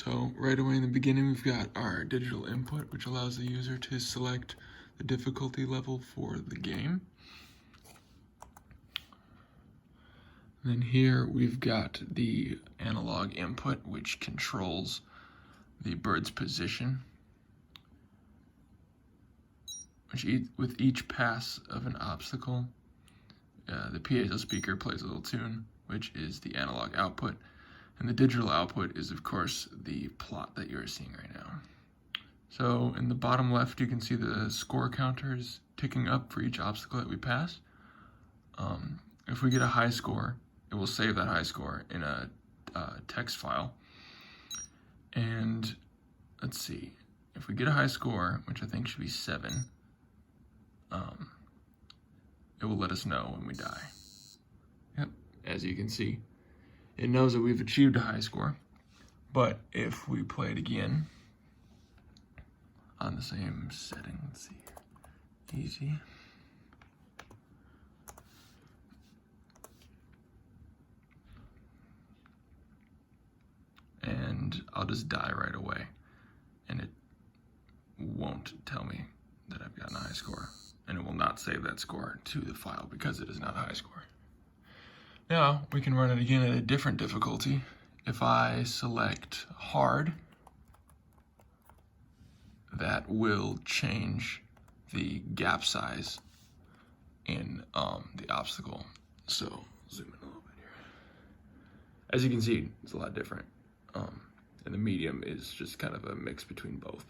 So right away in the beginning, we've got our digital input, which allows the user to select the difficulty level for the game. And then here we've got the analog input, which controls the bird's position. With each pass of an obstacle, the piezo speaker plays a little tune, which is the analog output. And the digital output is, of course, the plot that you're seeing right now. So in the bottom left, you can see the score counters ticking up for each obstacle that we pass. If we get a high score, it will save that high score in a text file. And let's see, if we get a high score, which I think should be 7, it will let us know when we die. Yep, as you can see, it knows that we've achieved a high score. But if we play it again on the same setting, let's see, easy. And I'll just die right away, and it won't tell me that I've gotten a high score, and it will not save that score to the file because it is not a high score. Now we can run it again at a different difficulty. If I select hard, that will change the gap size in the obstacle. So zoom in a little bit here. As you can see, it's a lot different. And the medium is just kind of a mix between both.